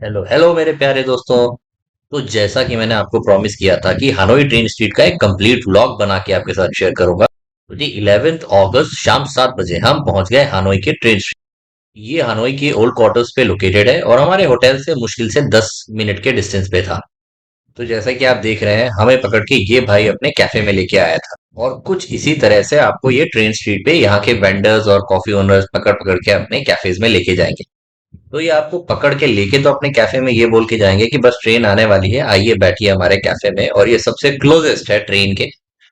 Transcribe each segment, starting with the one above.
Hello hello मेरे प्यारे दोस्तों। तो जैसा कि मैंने आपको प्रॉमिस किया था कि हनोई ट्रेन स्ट्रीट का एक कंप्लीट व्लॉग बना के आपके साथ शेयर करूंगा। तो जी 11 अगस्त शाम 7 बजे हम पहुंच गए हनोई के ट्रेन स्ट्रीट। ये हनोई की ओल्ड क्वार्टर्स पे लोकेटेड है और हमारे होटल से मुश्किल से 10 मिनट के डिस्टेंस पे था। तो जैसा कि आप देख रहे हैं हमें पकड़ के ये भाई अपने कैफे में लेके आया था। और कुछ इसी तरह से आपको ये ट्रेन स्ट्रीट पे यहाँ के वेंडर्स और कॉफी ओनर्स पकड़ पकड़ के अपने कैफेज में लेके जाएंगे। तो ये आपको पकड़ के लेके तो अपने कैफे में ये बोल के जाएंगे कि बस ट्रेन आने वाली है, आइए बैठिए हमारे कैफे में, और ये सबसे क्लोजेस्ट है ट्रेन के।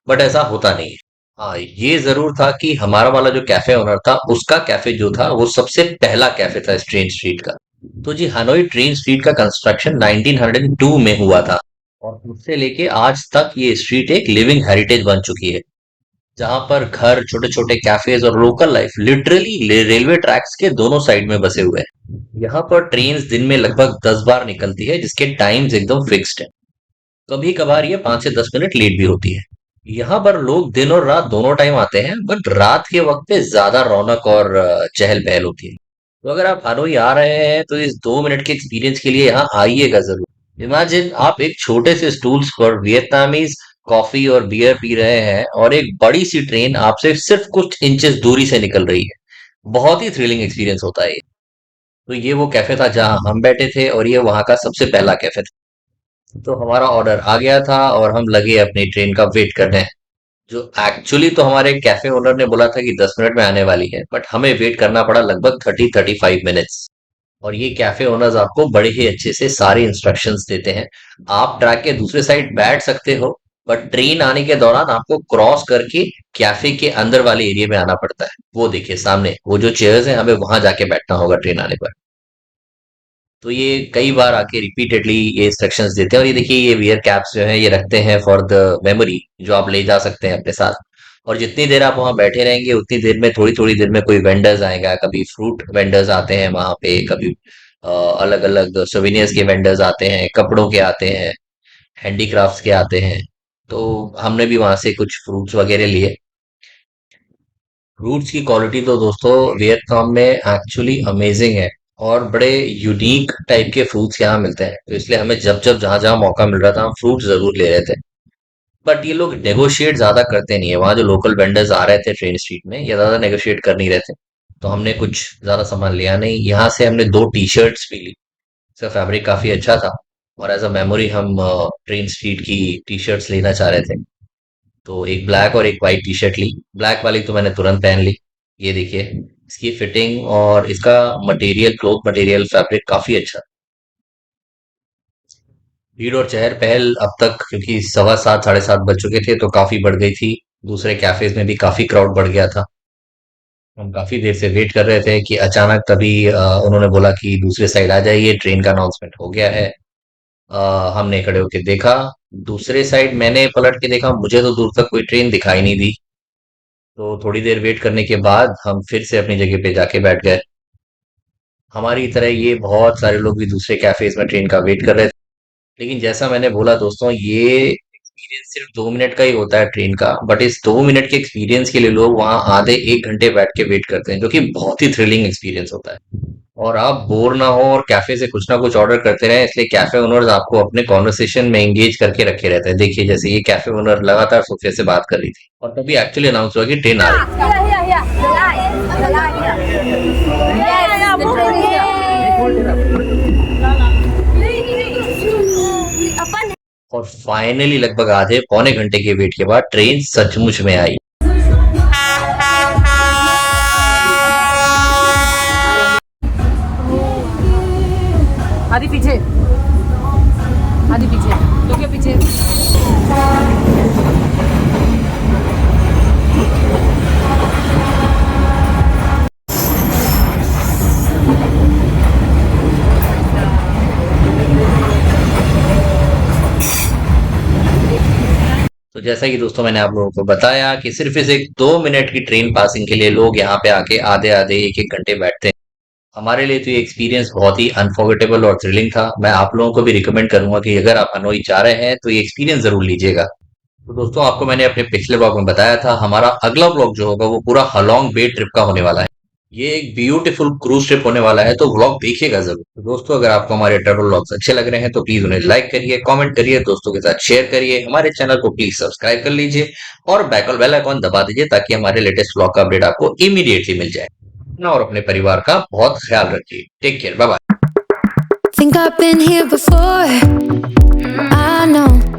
बट ऐसा होता नहीं है। हाँ, ये जरूर था कि हमारा वाला जो कैफे ओनर था उसका कैफे जो था वो सबसे पहला कैफे था इस ट्रेन स्ट्रीट का। तो जी हनोई ट्रेन स्ट्रीट का कंस्ट्रक्शन 1902 में हुआ था। और उससे लेके आज तक ये स्ट्रीट एक लिविंग हेरिटेज बन चुकी है, जहां पर घर, छोटे छोटे कैफेज और local life literally railway tracks के दोनों साइड में बसे हुए हैं। यहाँ पर ट्रेन दिन में लगभग 10 बार निकलती है, जिसके टाइम्स एकदम फिक्स्ड है। कभी कभार ये 5 से 10 मिनट लेट भी होती है। यहाँ पर लोग दिन और रात दोनों टाइम आते हैं, बट रात के वक्त पे ज्यादा रौनक और चहल पहल होती है। तो अगर आप हनोई आ रहे हैं तो इस 2 मिनट के एक्सपीरियंस के लिए यहाँ आइएगा जरूर। इमेजिन आप एक छोटे से स्टूल्स पर वियतनामीज कॉफी और बियर पी रहे हैं और एक बड़ी सी ट्रेन आपसे सिर्फ कुछ इंचेस दूरी से निकल रही है। बहुत ही थ्रिलिंग एक्सपीरियंस होता है ये। तो ये वो कैफे था जहां हम बैठे थे और ये वहां का सबसे पहला कैफे था। तो हमारा ऑर्डर आ गया था और हम लगे अपनी ट्रेन का वेट करने। जो एक्चुअली तो हमारे कैफे ओनर ने बोला था कि 10 मिनट में आने वाली है, बट हमें वेट करना पड़ा लगभग 30-35 मिनट्स। और ये कैफे ओनर्स आपको बड़े ही अच्छे से सारी इंस्ट्रक्शंस देते हैं। आप ट्रैक के दूसरे साइड बैठ सकते हो, बट ट्रेन आने के दौरान आपको क्रॉस करके कैफे के अंदर वाले एरिया में आना पड़ता है। वो देखिए सामने वो जो चेयर्स हैं, हमें वहां जाके बैठना होगा ट्रेन आने पर। तो ये कई बार आके रिपीटेडली ये इंस्ट्रक्शंस देते हैं। और ये देखिए ये वियर कैप्स जो है ये रखते हैं फॉर द मेमोरी, जो आप ले जा सकते हैं अपने साथ। और जितनी देर आप वहां बैठे रहेंगे उतनी देर में, थोड़ी थोड़ी देर में कोई वेंडर्स आएगा। कभी फ्रूट वेंडर्स आते हैं वहां पे, कभी अलग अलग सोविनियर्स के वेंडर्स आते हैं, कपड़ों के आते हैं, हैंडीक्राफ्ट्स के आते हैं। तो हमने भी वहां से कुछ फ्रूट्स वगैरह लिए। फ्रूट्स की क्वालिटी तो दोस्तों वियतनाम में एक्चुअली अमेजिंग है। और बड़े यूनिक टाइप के फ्रूट्स यहाँ मिलते हैं, तो इसलिए हमें जब जब जहां जहां मौका मिल रहा था हम फ्रूट जरूर ले रहे थे। बट ये लोग नेगोशिएट ज्यादा करते नहीं है। वहां जो लोकल वेंडर्स आ रहे थे ट्रेन स्ट्रीट में, ये ज्यादा नेगोशिएट कर नहीं रहे थे। तो हमने कुछ ज्यादा सामान लिया नहीं। यहाँ से हमने दो टी शर्ट्स भी ली। इसका फैब्रिक काफी अच्छा था। और एज अ मेमोरी हम ट्रेन स्ट्रीट की टी शर्ट्स लेना चाह रहे थे। तो एक ब्लैक और एक वाइट टी शर्ट ली। ब्लैक वाली तो मैंने तुरंत पहन ली। ये देखिए इसकी फिटिंग और इसका मटेरियल, क्लॉथ मटेरियल, फैब्रिक काफी अच्छा। भीड़ और चहल पहल अब तक, क्योंकि 7:15 7:30 बज चुके थे, तो काफी बढ़ गई थी। दूसरे कैफेज में भी काफी क्राउड बढ़ गया था। हम काफी देर से वेट कर रहे थे कि अचानक तभी उन्होंने बोला कि दूसरे साइड आ जाइए, ट्रेन का अनाउंसमेंट हो गया है। हमने खड़े होके देखा। दूसरे साइड मैंने पलट के देखा, मुझे तो दूर तक कोई ट्रेन दिखाई नहीं दी। तो थोड़ी देर वेट करने के बाद हम फिर से अपनी जगह पे जाके बैठ गए। हमारी तरह ये बहुत सारे लोग भी दूसरे कैफेज में ट्रेन का वेट कर रहे थे। लेकिन जैसा मैंने बोला दोस्तों, ये एक्सपीरियंस सिर्फ 2 मिनट का ही होता है ट्रेन का, बट इस 2 मिनट के एक्सपीरियंस के लिए लोग वहां आधे 1 घंटे बैठ के वेट करते हैं, जो कि बहुत ही थ्रिलिंग एक्सपीरियंस होता है। और आप बोर ना हो और कैफे से कुछ ना कुछ ऑर्डर करते रहें, इसलिए कैफे ओनर्स आपको अपने कॉन्वर्सेशन में एंगेज करके रखे रहते हैं। देखिए जैसे ये कैफे ओनर लगातार सोफे से बात कर रही थी और तभी एक्चुअली अनाउंस हुआ कि ट्रेन आ रही है। Here, here, here. The light. The light here. Yes, the train is here. अपन और फाइनली लगभग आधे पौने घंटे के वेट के बाद ट्रेन सचमुच में आई। आदि पीछे, आदि पीछे, लोग पीछे। तो जैसा कि दोस्तों मैंने आप लोगों को बताया कि सिर्फ इस एक 2 मिनट की ट्रेन पासिंग के लिए लोग यहाँ पे आके आधे आधे एक एक घंटे बैठते हैं। हमारे लिए तो ये एक्सपीरियंस बहुत ही अनफॉरगेटेबल और थ्रिलिंग था। मैं आप लोगों को भी रिकमेंड करूंगा कि अगर आप हनोई जा रहे हैं तो ये एक्सपीरियंस जरूर लीजिएगा। तो दोस्तों आपको मैंने अपने पिछले ब्लॉग में बताया था, हमारा अगला ब्लॉग जो होगा वो पूरा हलॉन्ग बे ट्रिप का होने वाला है। ये एक ब्यूटीफुल क्रूज ट्रिप होने वाला है, तो व्लॉग देखिएगा जरूर। तो दोस्तों, अगर आपको हमारे ट्रैवल व्लॉग्स अच्छे लग रहे हैं तो प्लीज उन्हें लाइक करिए, कमेंट करिए, दोस्तों के साथ शेयर करिए, हमारे चैनल को प्लीज सब्सक्राइब कर लीजिए और बेल आइकॉन दबा दीजिए ताकि हमारे लेटेस्ट व्लॉग का अपडेट आपको इमीडिएटली मिल जाए। अपना और अपने परिवार का बहुत ख्याल रखिए। Take care, bye bye. Think I've been here before. I know